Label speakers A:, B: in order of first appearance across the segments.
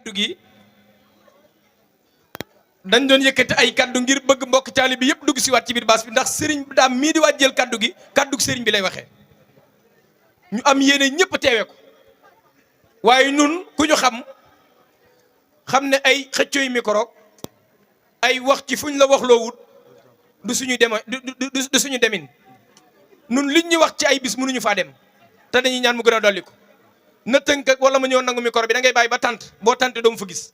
A: kaddu gi dañ doon yëkkati ay kaddu ngir bëgg mbokk taalibe bi yëpp dugg si waat ci biir baas bi ndax sëriñ daam mii di waat jël kaddu gi kaddu sëriñ bi lay waxee ñu am yéene ñëpp teewe ko waaye nun ku ñu xam ne ay xëccooy micro ay wax ci fuñ la wax loo wut du suñu dema du suñu demin nun liñ ñu wax ci ay bis mënuñu faa dem te dañuy ñaan mu gën a dolli ko na tënk wala ma ñëw nangu micro bi da ngay bàyyi ba tant boo tant doo mu fa gis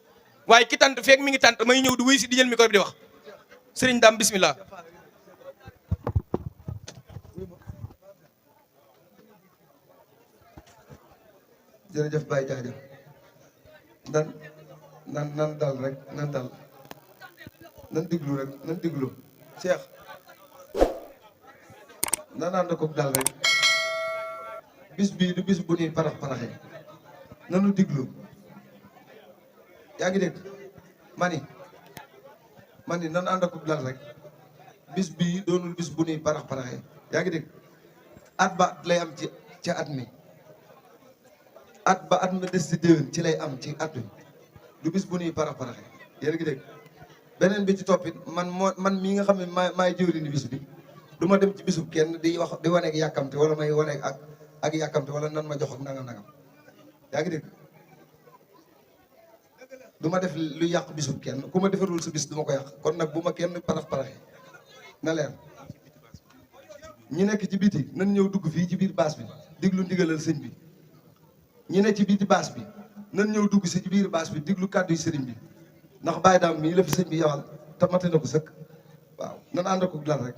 A: waaye ki tant feek mi ngi tant may ñëw di wuy si di jël micro bi di wax sëriñ daam bismillah
B: jërëjëf Baye jaajëf nan dal rek nan dal nan diglu rek nan diglu Cheikh nan ànd ko dal rek bis bii du bis bu ñuy parax-paraxe nanu diglu yaa ngi dégg mani nan ànd ko dal rek bis bii doonul bis bu ñuy parax-paraxe yaa ngi dégg at ba lay am ci at mi at ba at ma des ci déwén ci lay am ci at wi du bis bu ñuy parax-paraxe yéen ngi dégg beneen bi ci toppit man mii nga xam ne maay jëwriñu bis bi du ma dem ci bisub kenn di wax di waneeg yàkkamte wala may waneeg ak yàkkamte wala nan ma jox ak nangam yaa ngi dégg du ma def lu yàq bisub kenn ku ma defarul sa bis du ma ko yàq kon nag bu ma kenn parax-paraxe na leer ñi nekk ci biti nan ñëw dugg fii ci biir baas bi diglu ndigalal sëñ bi ñi ne ci biti baas bi nan ñëw dugg si ci biir baas bi diglu kàddu yi sëriñ bi ndax bàyyi daam mii la fi sëñ bi yowal te mate na ko sëkk waaw nan ànd ko dal rek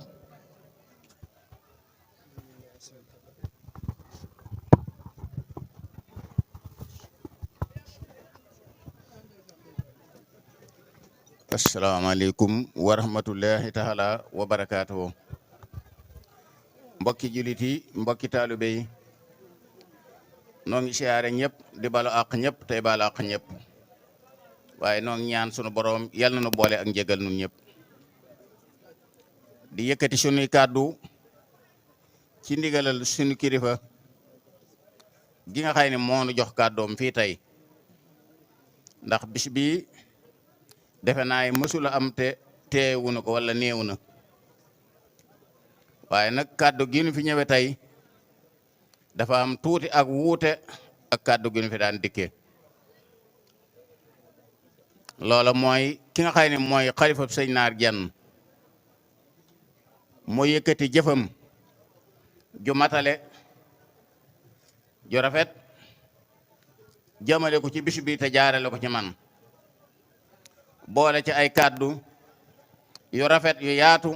C: asalaamaaleykum wa rahmatullahi taala wa barakaatuhu mbokki julit yi mbokki taalibe yi noo ngi siyaare ñëpp di balu àq ñëpp tey balu àq ñëpp waaye noo ngi ñaan sunu boroom yal na nu boole ak njëgal nun ñëpp di yëkkati sunuy kàddu ci ndigalal sunu kilifa gi nga xay ne moo nu jox kàddoom fii tey ndax bis bi defe naa mësula am te teewu na ko wala néew na waaye nag kàddu gi nu fi ñëwee tey dafa am tuuti ak wuute ak kàddu gi nu fi daan dikkee loola mooy ki nga xam ne mooy xalifa sëñ Naar Jenn moo yëkkati jëfam ju matale ju rafet jëmale ko ci bis bi te jaarale ko ci man boole ci ay kàddu yu rafet yu yaatu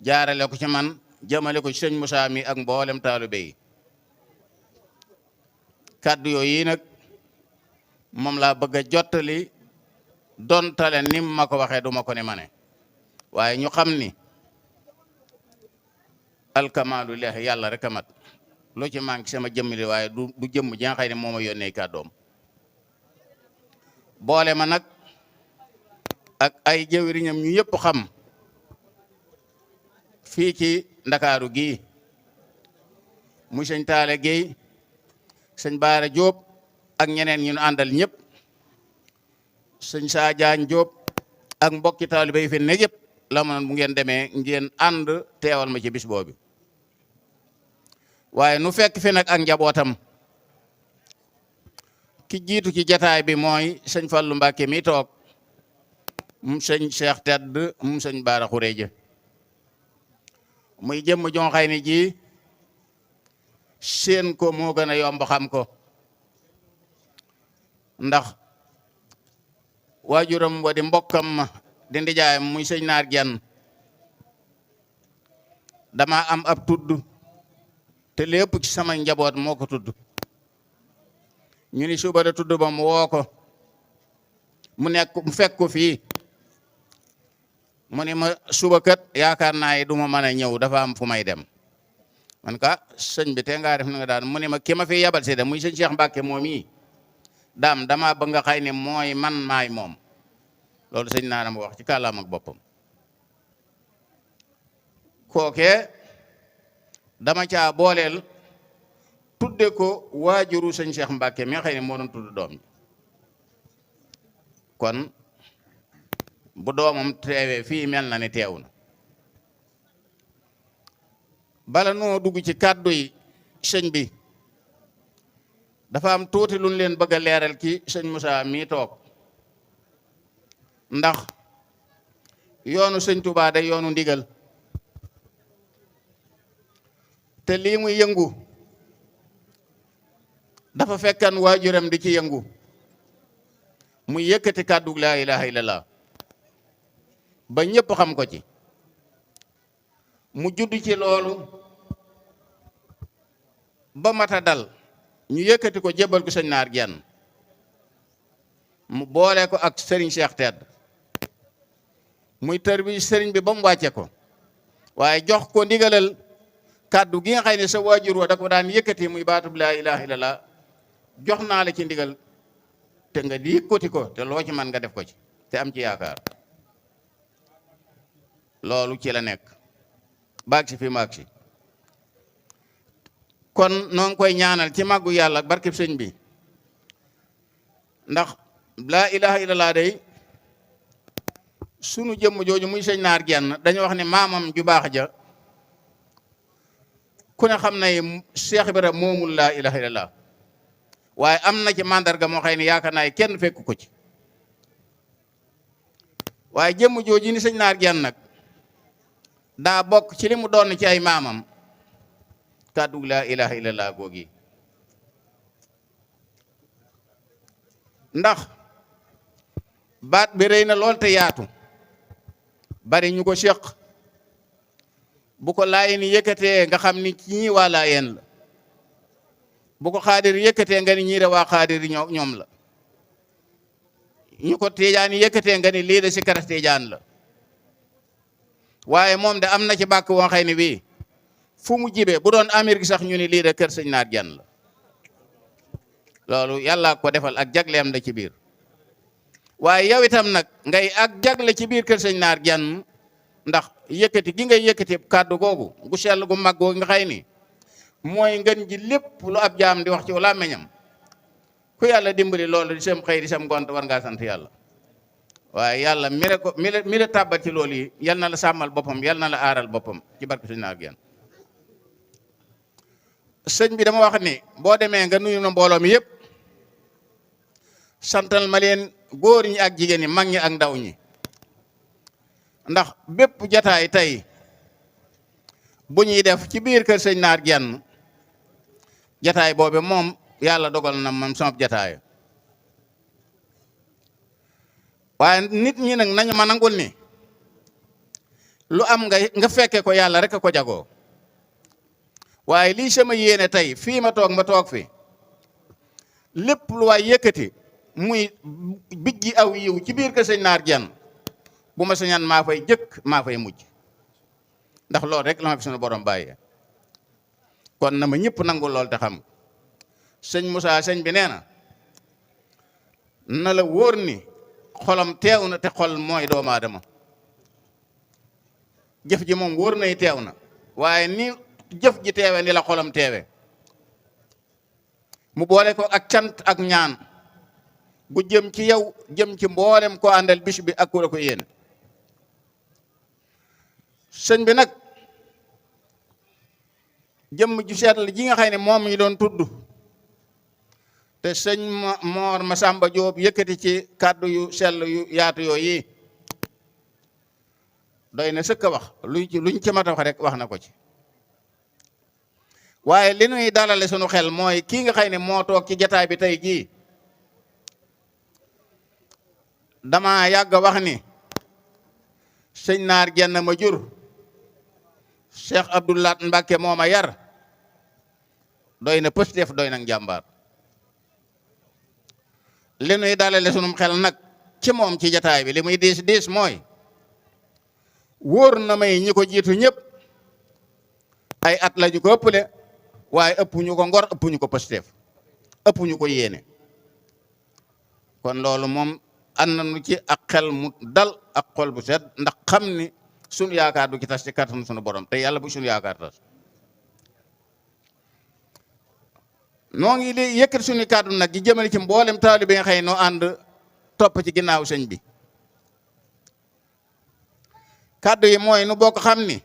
C: jaarale ko ci man jëmale ko ci sëñ Moussa mi ak mboolem taalibe yi kàddu yooyu nag moom laa bëgg a jottali dontale ni ma ko waxee du ma ko ne ma ne waaye ñu xam ni alkamaalu leex yàlla rek a mat lu ci manqué sama jëmm li waaye du jëmm ji nga xam ne moo ma yónnee kàddoom boole ma nag ak ay jëwriñam ñu yëpp xam fii ci ndakaaru gii muy sëñ Taale Géey sëñ Baara Jóob ak ñeneen ñu àndal ñëpp sëñ Saa Jaañ Jóob ak mbokki taalibe yi fi ne yëpp la moon bu ngeen demee ngeen ànd teewal ma ci bis boobu waaye nu fekk fi nag ak njabootam ki jiitu ci jataay bi mooy sëñ Fallu Mbàkke mi toog mu sëñ Cheikh Tedd mu sëñ Baara Xureeja muy jëmm jon xay ni ji seen ko moo gën a yomb xam ko ndax waajuram wa di mbokkam ma di ndijaayam muy sëñ Naar Jenn dama am ab tudd te lépp ci sama njaboot moo ko tudd ñu ni suba da tudd ba mu woo ko mu fekk ko fii mu ni ma suba kat yaakaar naa yi du ma mën a ñëw dafa am fu may dem man ka sëñ bi te ngaa def na nga daan mu ni ma ki ma fi yabal si de muy sëñ Cheikh Mbacke moom yi daam dama ba nga xay ne mooy man maay moom loolu sëñ Naar ma wax ci kàllaam ak boppam kookee dama caa booleel tudde ko waajuru sëñ Cheikh Mbacke mi nga xay ne moo doon tudd doom ji kon bu doomam teewee fii mel na ni teew na. bala noo dugg ci kàddu yi sëñ bi dafa am tuuti lu ñu leen bëgg a leeral ci sëñ Moussa mii toog ndax yoonu sëñ Touba day yoonu ndigal te lii muy yëngu dafa fekkan waajuram di ci yëngu muy yëkkati kàddu laa ilaha illallah ba ñëpp xam ko ci mu judd ci loolu ba mata dal ñu yëkkati ko jébbal ko sëñ Naar Jenn mu boole ko ak sëriñ Cheikh Tedd muy tër bi sëriñ bi ba mu wàcce ko waaye jox ko ndigalal kàddu gi nga xam ne sa waajur wa da ko daan yëkkati muy baatub laa ilaha illallah jox naa la ci ndigal te nga di yëkkati ko te loo ci man nga def ko ci te am ci yaakaar loolu ci la nekk baag si fi maag si kon noo ngi koy ñaanal ci màggu yàlla ak barkeb sëñ bi ndax laa ilaha illallah day sunu jëmm jooju muy sëñ Naar Jenn dañu wax ne maamam ju baax ja ku ne xam ne Cheikh Ibra moomul laa ilaha illallah waaye am na ci mandarga moo xëy ne yaakaar naa kenn fekk ko ci waaye jëmm jooju ni sëñ Naar Jenn nag daa bokk ci li mu doon ci ay maamam kàddu laa ilaha illallah googi ndax baat bi rëy na lool te yaatu bari ñu ko séq bu ko Laayeen yëkkatee nga xam ni ñii waa Laayeen la bu ko Xaadir yëkkatee nga ni ñii de waa Xaadir ñoom la ñu ko Tijaan yëkkatee nga ni lii de si kara Tijaan la waaye moom de am na ci bàkk woo xëy ni bii fu mu jibee bu doon Amérique sax ñu ni lii de kër sëñ Naar Jenn la loolu yàlla ko defal ak jagleem la ci biir waaye yow itam nag ngay ak jagle ci biir kër sëñ Naar Jenn ndax yëkkati gi ngay yëkkati kàddu googu gu sell gu mag googu nga xëy ni mooy ngeen ji lépp lu ab jaam di wax ci làmmiñam ku yàlla dimbali loolu di sam xëy di sam ngont war ngaa sant yàlla waaye yàlla mi la tàbbal ci loolu yi yal na la sàmmal boppam yal na la aaral boppam ci barke sëñ Naar Jenn sëñ bi dama wax ni boo demee nga nuyu na mbooloo mi yëpp santal ma leen góor ñi ak jigéen ñi mag ñi ak ndaw ñi ndax bépp jataay tey bu ñuy def ci biir kër sëñ Naar Jenn jataay boobe moom yàlla dogal na moom sama jataay waaye nit ñi nag nañu ma nangul ni lu am nga fekke ko yàlla rek a ko jagoo waaye lii sama yéene tey fii ma toog fi lépp lu waay yëkkati muy bijji aw yiw ci biir kër sëñ Naar Jenn bu ma sañaan maa fay jëkk maa fay mujj ndax loolu rek la ma fi sunu borom bàyyee kon na ma ñëpp nangul lool te xam sëñ Moussa sëñ bi nee na la wóor ni xolam teew na te xol mooy doomu aadama jëf ji moom wóor nay teew na waaye ni jëf ji teewe ni la xolam teewe mu boole ko ak cant ak ñaan gu jëm ci yow jëm ci mboolem ko àndal bis bi ak ku la ko yéene sëñ bi nag jëmm ju seetlu ji nga xam ne moom ñu doon tudd te sëñ Moor Masamba Jóob yëkkati ci kàddu yu sell yu yaatu yooyu doy na sëkk a wax luñ ci mat a wax rek wax na ko ci waaye li nuy dalale sunu xel mooy kii nga xam ne moo toog ci jataay bi tey jii dama yàgg wax ni sëñ Naar Jenn ma jur Cheikh Abdou Lahat Mbàkke moo ma yar doy na pëstef doy na njàmbaar li nuy dalale sunum xel nag ci moom ci jataay bi li muy diis mooy wóor na may ñi ko jiitu ñëpp ay at la ñu ko ëpple waaye ëpp ñu ko ngor ëpp ñu ko pëstef ëpp ñu ko yéene kon loolu moom ànd nañu ci ak xel mu dal ak xol bu set ndax xam ni sunu yaakaar du ci tas ci kàttanu sunu borom te yàlla bu sunu yaakaar tas noo ngi li yëkkati sunu kàddu nag gi jëmale ci mboolem taalibe bi nga xëy noo ànd topp ci ginnaaw sëñ bi. kàddu yi mooy nu bokk xam ni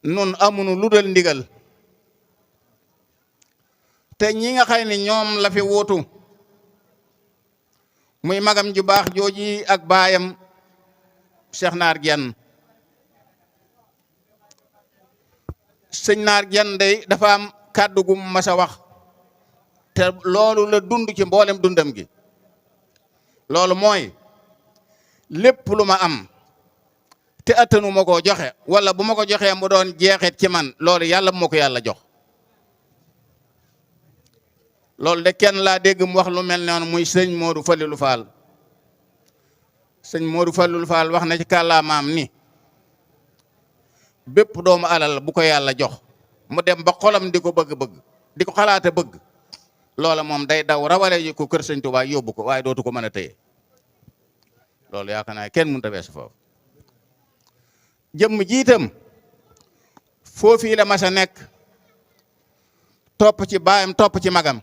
C: nun amunu lu dul ndigal te ñi nga xay ni ñoom la fi wuutu muy magam ju baax jooji ak baayam Cheikh Naar Diène. sëñ Naar Diène day dafa am kàddu gu mas a wax te loolu la dund ci mboolem dundam gi. loolu mooy lépp lu ma am te attanu ma koo joxe wala bu ma ko joxee mu doon jeexit ci man loolu yàlla bu ma ko yàlla jox. loolu de kenn laa dégg mu wax lu mel noonu muy sëñ Modou Falilou Fall. sëñ Modou Falilou Fall wax na ci kàllaamaam ni bépp doomu alal bu ko yàlla jox mu dem ba xolam di ko bëgg-bëgg di ko xalaate bëgg loola moom day daw rawale yi ko kër sëñ Tuubaa yóbbu ko waaye dootu ko mën a téye. loolu yaakaar naa kenn mënut a weesu foofu. jëmm jiitam foofii la mas a nekk topp ci baayam topp ci magam.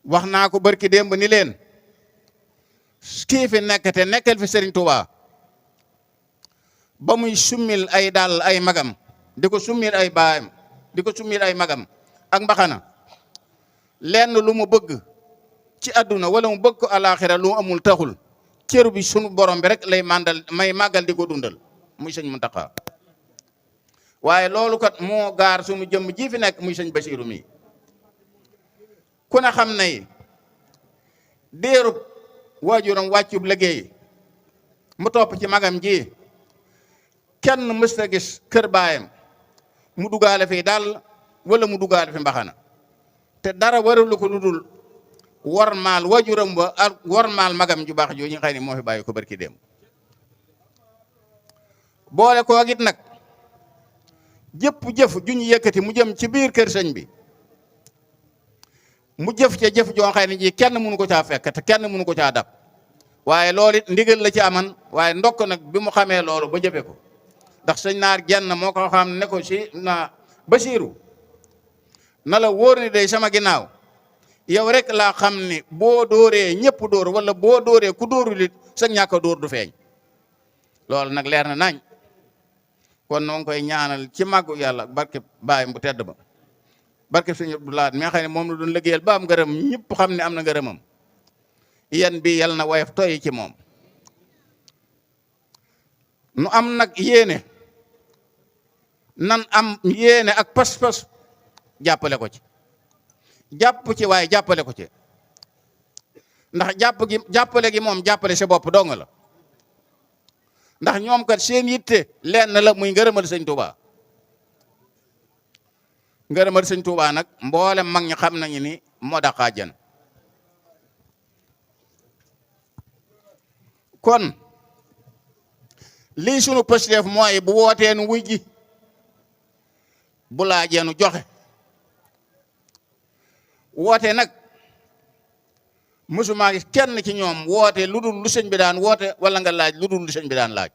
C: wax naa ko barki démb ni leen kii fi nekk te nekkal fi Serigne Touba ba muy summil ay dàll ay magam di ko summil ay baayam di ko summil ay magam ak mbaxana lenn lu mu bëgg ci àdduna wala mu bëgg ko alaaxira lu mu amul taxul cëru bi sunu borom bi rek lay may màggal di ko dundal muy sëñ Muntaxa. waaye loolu kat moo gaar sunu jëmm ji fi nekk muy sëñ Basiiru mi. ku ne xam ne déerub waajuram wàccub liggéey mu topp ci magam ji kenn mësta gis kër baayam mu dugaale fi daal wala mu dugaale fi mbaxana te dara waralu ko lu dul wormaal waajuram ba ak wormaal magam ju baax jooju nga xam ne moo fi bàyyi ko barki dem. boole koo git nag jëpp jëf ju ñu yëkkati mu jëm ci biir kër sëñ bi mu jëf ca jëf joo xam ne ji kenn mënu ko caa fekk te kenn mënu ko caa dab waaye loolu it ndigal la ci aman waaye ndokk nag bi mu xamee loolu ba jëfe ko ndax sëñ Naar Diène moo ko xam ne ko si na Basiiru na la wóor ni day sama ginnaaw yow rek laa xam ni boo dóoree ñëpp dóor wala boo dóoree ku dóorul it sa ñàkk a dóor du feeñ. loolu nag leer na nañ kon noo ngi koy ñaanal ci màggu yàlla barke baayam bu tedd ba barke sëñ Abdou Lahad mi nga xam ne moom la doon liggéeyal ba am ngërëm ñëpp xam ne am na ngërëmam yan bi yal na woyof toy ci moom. nu am nag yéene nan am yéene ak pas-pas jàppale ko ci jàpp ci waaye jàppale ko ci ndax jàppale gi moom jàppale sa bopp dong la ndax ñoom kat seen yitte lenn la muy ngërëmal sëñ Touba. ngërëmal sëñ Touba nag mboolem mag ñi xam nañu ni moo daqaa jën kon lii sunu pësteef mooy bu wootee nu wuy ji bu laajee nu joxe woote nag mësuma gis kenn ci ñoom woote lu dul lu sëñ bi daan woote wala nga laaj lu dul lu sëñ bi daan laaj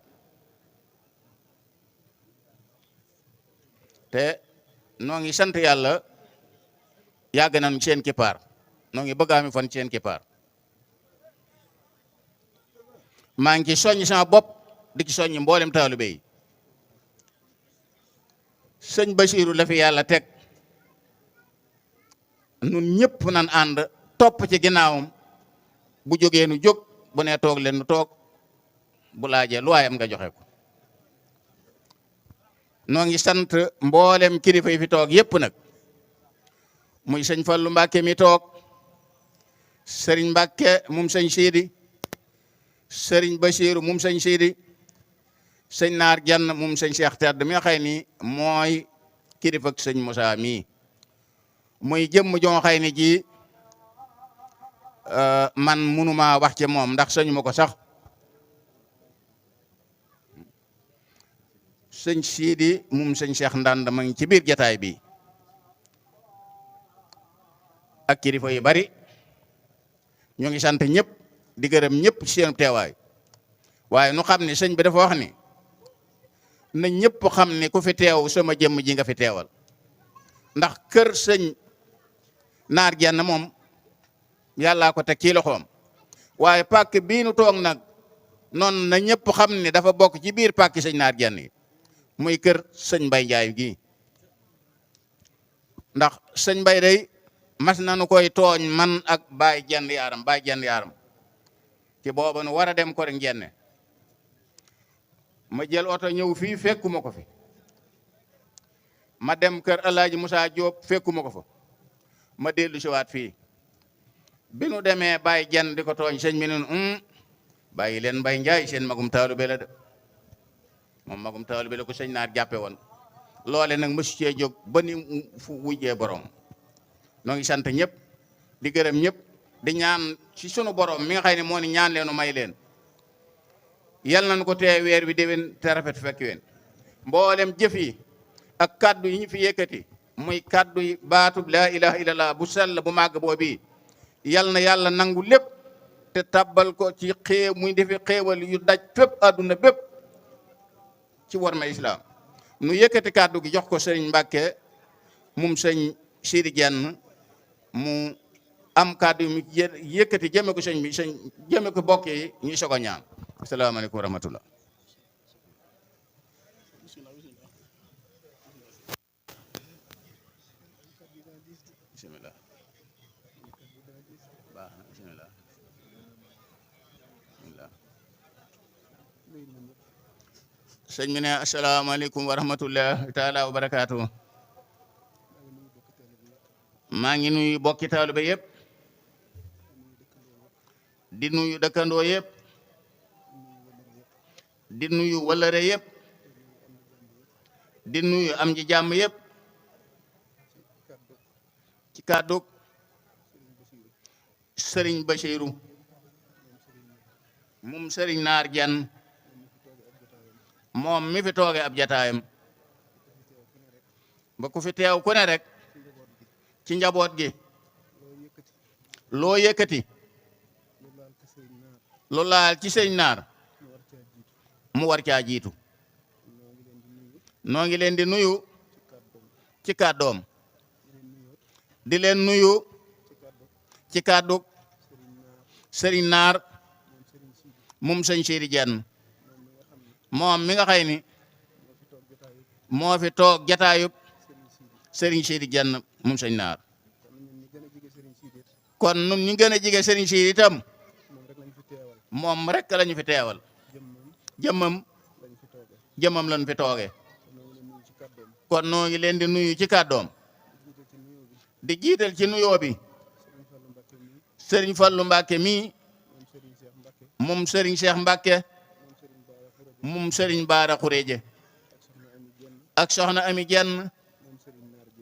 C: te noo ngi sant yàlla yàgg nañu seen kippaar noo ngi bëgg ami fan seen kippaar maa ngi ci soññ sama bopp di ci soññ mboolem taalibe yi sëñ Basiiru la fi yàlla teg nun ñëpp nan ànd topp ci ginnaawam bu jógee nu jóg bu nee toog leen nu toog bu laajee lu waayam nga joxe ko noo ngi sant mboolem kilifa yi fi toog yëpp nag muy sëñ Fallu Mbàkke mi toog sëriñ Mbàkke mum sëñ Siidi sëriñ Basiiru mum sëñ Siidi sëñ Naar Diène mum sëñ Cheikh Tedd mi nga xëy ni mooy kilifa ak sëñ Moussa mii muy jëmm joo xëy ni ji man munuma wax ci moom ndax sëñu ma ko sax sëñ Siidi mum sëñ Cheikh Ndand ma ngi ci biir jataay bi ak kilifa yu bari ñu ngi sant ñëpp di gërëm ñëpp ci seen teewaay waaye nu xam ne sëñ bi dafa wax ni na ñëpp xam ne ku fi teew sama jëmm ji nga fi teewal ndax kër sëñ Naar Diène moom yàllaa ko teg ci loxoom waaye pàkk bii nu toog nag noonu na ñëpp xam ne dafa bokk ci biir pàkk sëñ Naar Jenn yi muy kër sëñ Mbay Njaay gi ndax sëñ Mbay day mas nañu koy tooñ man ak Baay Jenn Yaaram ci booba nu war a dem ko rek njenne ma jël oto ñëw fii fekkuma ko fi ma dem kër Alaaji Musaa Jóob fekkuma ko fa ma dellu si waat fii bi nu demee Baay Jenn di ko tooñ sëñ bi nun bàyyi leen Mbay Njaay seen magum taalube la de moom magum taalube la ko sëñ Naar jàppe woon loole nag mësu cee jóg ba ni fu wujjee borom noo ngi sant ñëpp di gërëm ñëpp di ñaan ci sunu borom mi nga xam ne moo ni ñaan leenu may leen yal nañu ko tee weer wi déwén te rafet fekk ween mboolem jëf yi ak kaddu yi ñu fi yëkkati muy kaddu yi baatub laa ilaha illallah bu sell bu màgg boobii yal na yàlla nangu lépp te tabbal ko ci muy defi xéewal yu daj fépp àdduna bépp ci war ma islaam nu yëkkati kaddu gi jox ko sëriñ Mbàkke mum sëñ Sidi Jenn mu am kaddu yu mu yëkkati jëme ko sëñ bi jëme ko bokk yi ñuy soog a ñaan asalaamaaleykum wa rahmatullah bismillah baax na bismillah sëñ bi ne asalaamaaleykum wa rahmatullah taala wa barakaatu maa ngi nuyu bokki taalibe yëpp di nuyu dëkkandoo yëpp di nuyu wëllëre yëpp di nuyu am ji jàmm yëpp ci kàddu sëriñ Basiiru moom sëriñ Naar Jenn moom mi fi tooge ab jataayam ba ku fi teew ku ne rek ci njaboot gi loo yëkkati lu laal ci sëriñ Naar mu war caa jiitu noo ngi leen di nuyu ci kàddoom di leen nuyu ci kàddu sëriñ Naar moom sëñ Sidi Jenn moom mi nga xay ni moo fi toog jataayub sëriñ Sidi Jenn moom sëñ Naar kon nun ñu gën a jige sëriñ Sidi itam moom rek lañu fi teewal jëmmam lañu fi tooge kon noo ngi leen di nuyu ci kàddoom di jiital ci nuyoo bi sëriñ Fallu Mbàkke mii moom sëriñ Cheikh Mbàkke moom sëriñ Baara Xureje ak soxna Ami Jenn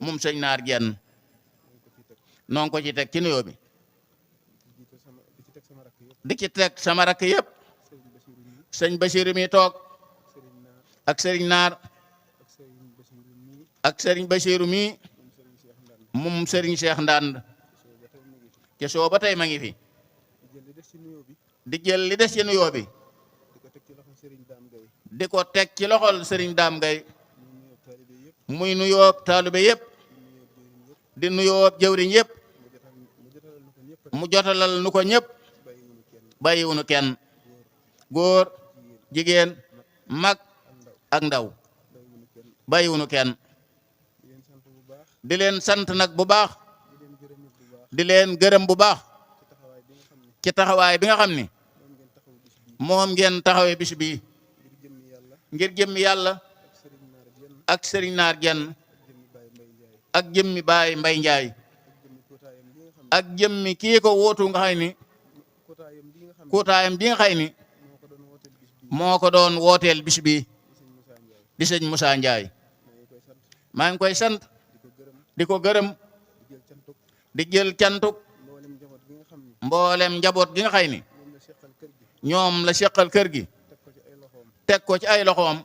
C: moom sëñ Naar Jenn noonu ko ci teg ci nuyoo bi di ci teg sama rakk yëpp sëñ Basiiru mi toog ak sëriñ Naar ak sëriñ Basiiru mi moom sëriñ Cheikh Ndand ca soo ba tey ma ngi fi di jël li des ci nuyoo bi di ko teg ci loxol sëriñ Daam Gay muy nuyoo taalibe yëpp di nuyoo jëwriñ yëpp mu jotalal nu ko ñëpp bàyyiwunu kenn góor jigéen mag ak ndaw bàyyiwunu kenn di leen sant nag bu baax di leen gërëm bu baax ci taxawaay bi nga xam ni moom ngeen taxawee bis bii ngir jëmmi yàlla ak sëriñ Naar Jenn ak jëmmi Baay Mbay Njaay ak jëmmi kii ko wóotu nga xay ni kuutaayam bi nga xay ni moo ko doon wooteel bis bii di sëñ Musaa Njaay maa ngi koy sant di ko gërëm di jël cantuk mboolem njaboot gi nga xay ni ñoom la seqal kër gi teg ko ci ay loxoom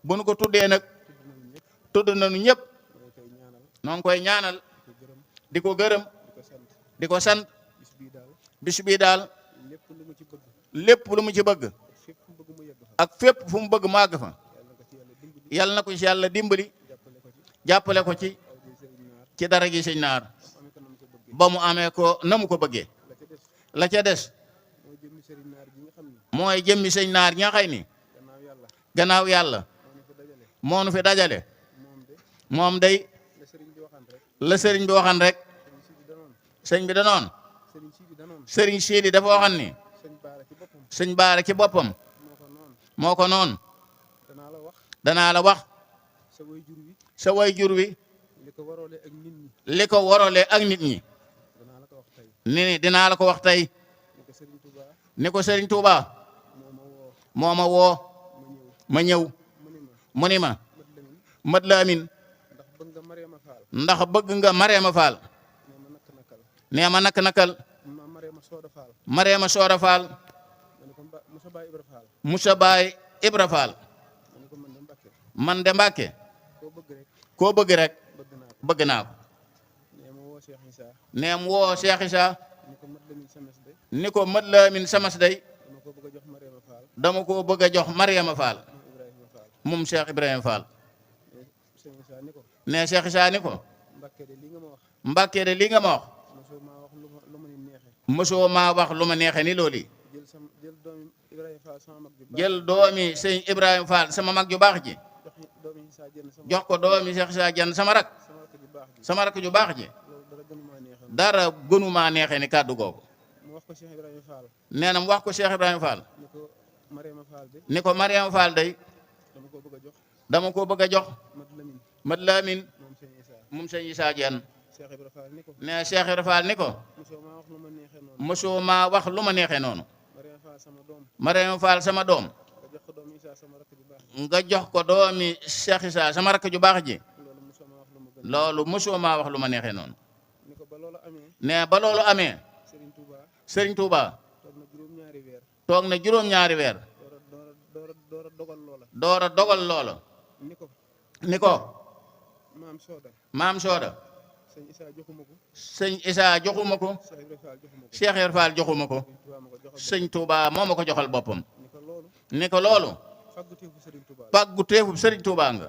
C: bu nu ko tuddee nag tudd nañu ñëpp noo ngi koy ñaanal di ko gërëm di ko sant bis bii daal lépp lu mu ci bëgg ak fépp fu mu bëgg mu àgg fa yàlla na ko ci yàlla dimbali jàppale ko ci dara gi sëñ Naar ba mu amee ko na mu ko bëggee la ca des mooy jëmmi sëñ naar ñi nga xay ni gannaaw yàlla moo nu fi dajale moom day la sëriñ bi waxan rek sëñ bi danoon sëriñ Siidi dafa waxan ni sëñ Baara ci boppam moo ko noon danaa la wax sa way jur wi li ko warole ak nit ñi ni dinaa la ko wax tey ni ko sëriñ Tuuba moo ma woo ma ñëw mu ni ma mat la amin ndax bëgg nga Mareema Faal nee ma nakal Mareema Sooda Faal Musa Baay Ibra Faal man de Mbàkke koo bëgg rek bëgg naa ko nee mu woo Cheikh Issa ni ko mat la amin samas day dama ko bëgg a jox Mareema Faal moom Cheikh Ibrahima Fall nee Cheikh Issa ni ko Mbàkke de li nga ma wax mosoo maa wax lu ma neexe ni loolu jël doomi sëñ Ibrahima Fall sama mag ju baax ji jox ko doomi Cheikh Issa Diène sama rak ju baax ji dara gënumaa neexe ni kàddu googu nee na mu wax ko Cheikh Ibrahima Fall ni ko Mariama Fall day dama ko bëgg a jox mat Lamin moom sëñ Issa Diène nee Cheikh Ibrahima Fall ni ko mosoo maa wax lu ma neexee noonu Mariama Fall sama doom nga jox ko doomi Cheikh Issa sama rakk ju baax ji loolu mosoo maa wax lu ma neexee noonu nee ba loolu amee Sëriñ Tuuba toog na juróom-ñaari weer door a dogal loola ni ko maam Sooda sëñ Issa joxuma ko Cheikh Ibra Fall joxuma ko sëñ Tuuba moo ma ko joxal boppam ni ko loolu pàggu teefu Sëriñ Tuuba nga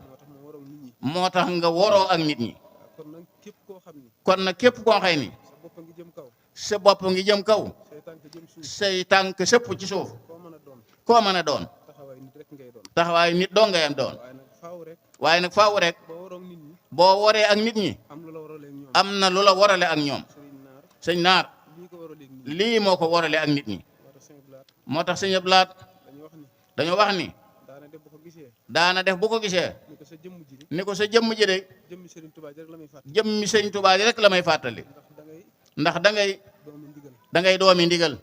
C: moo tax nga woroo ak nit ñi kon nag képp koo xëy ni sa bopp ngi jëm kaw say tànk sëpp ci suuf koo mën a doon taxawaay nit doo ngay am doon waaye nag faaw rek boo waree ak nit ñi am na lu la warale ak ñoom sëñ naar lii moo ko warale ak nit ñi moo tax sëñ Abdu Lahat dañoo wax ni daana def bu ko gisee ni ko sa jëmm ji de jëmmi sëñ Tuubaa ji rek la may fàttali ndax da ngay doomi ndigal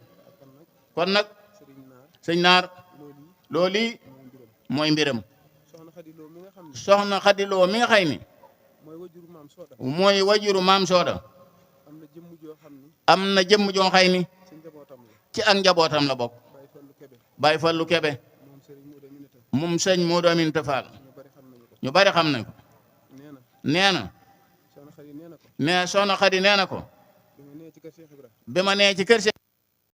C: kon nag sëñ naar loolu mooy mbiram soxna Xadiloo mi nga xay ni mooy wajuru maam Sooda am na jëmm joo xay ni ci ak njabootam la bokk Baay Fallu Kebe moom sëñ Moodu Aminta Fall ñu bari xam nañ ko nee na nee soxna Xadi nee na ko bi ma nee ci kër